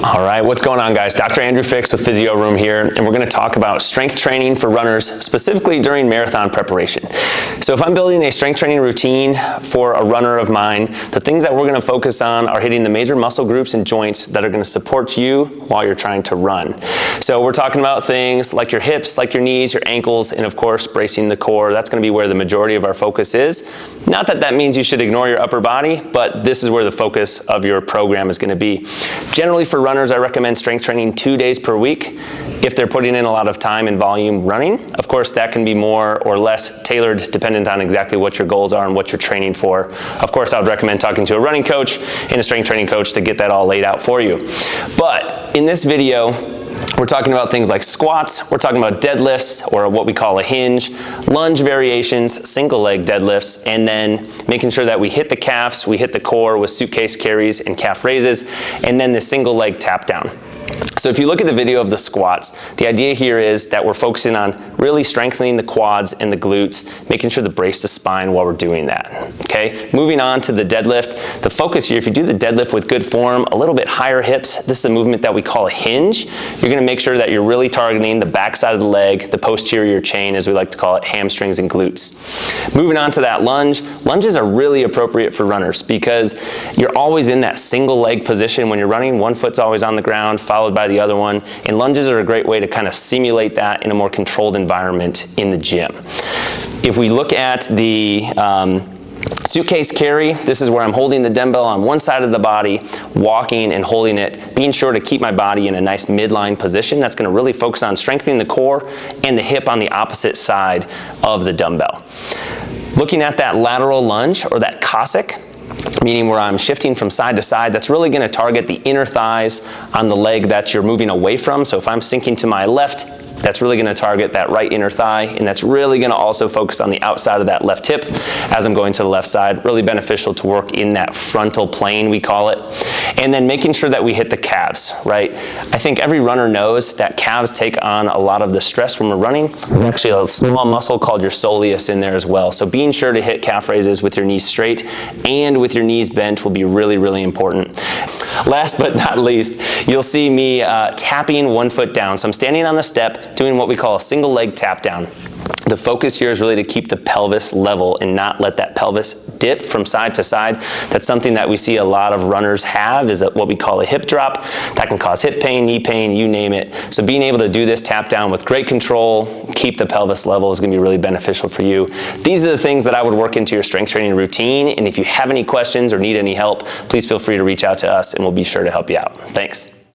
All right, what's going on, guys? Dr. Andrew Fix with Physio Room here, and we're going to talk about strength training for runners, specifically during marathon preparation. So if I'm building a strength training routine for a runner of mine, the things that we're going to focus on are hitting the major muscle groups and joints that are going to support you while you're trying to run. So we're talking about things like your hips, like your knees, your ankles, and of course, bracing the core. That's going to be where the majority of our focus is. Not that that means you should ignore your upper body, but this is where the focus of your program is going to be. Generally for runners, I recommend strength training 2 days per week if they're putting in a lot of time and volume running. Of course, that can be more or less tailored dependent on exactly what your goals are and what you're training for. Of course, I would recommend talking to a running coach and a strength training coach to get that all laid out for you. But in this video, we're talking about things like squats, we're talking about deadlifts, or what we call a hinge, lunge variations, single leg deadlifts, and then making sure that we hit the calves, we hit the core with suitcase carries and calf raises, and then the single leg tap down. So if you look at the video of the squats, the idea here is that we're focusing on really strengthening the quads and the glutes, making sure to brace the spine while we're doing that, okay? Moving on to the deadlift, the focus here, if you do the deadlift with good form, a little bit higher hips, this is a movement that we call a hinge. You're gonna make sure that you're really targeting the back side of the leg, the posterior chain, as we like to call it, hamstrings and glutes. Moving on to that lunge, lunges are really appropriate for runners because you're always in that single leg position when you're running. One foot's always on the ground, followed by the other one, and lunges are a great way to kind of simulate that in a more controlled environment in the gym. If we look at the suitcase carry, this is where I'm holding the dumbbell on one side of the body, walking and holding it, being sure to keep my body in a nice midline position. That's going to really focus on strengthening the core and the hip on the opposite side of the dumbbell. Looking at that lateral lunge or that Cossack, meaning where I'm shifting from side to side, that's really going to target the inner thighs on the leg that you're moving away from. So if I'm sinking to my left, that's really going to target that right inner thigh, and that's really going to also focus on the outside of that left hip as I'm going to the left side. Really beneficial to work in that frontal plane, we call it. And then making sure that we hit the calves, right? I think every runner knows that calves take on a lot of the stress when we're running. There's actually a small muscle called your soleus in there as well. So being sure to hit calf raises with your knees straight and with your knees bent will be really, really important. Last but not least, you'll see me tapping one foot down. So I'm standing on the step, doing what we call a single leg tap down. The focus here is really to keep the pelvis level and not let that pelvis dip from side to side. That's something that we see a lot of runners have, is what we call a hip drop. That can cause hip pain, knee pain, you name it. So being able to do this tap down with great control, keep the pelvis level, is going to be really beneficial for you. These are the things that I would work into your strength training routine. And if you have any questions or need any help, please feel free to reach out to us and we'll be sure to help you out. Thanks.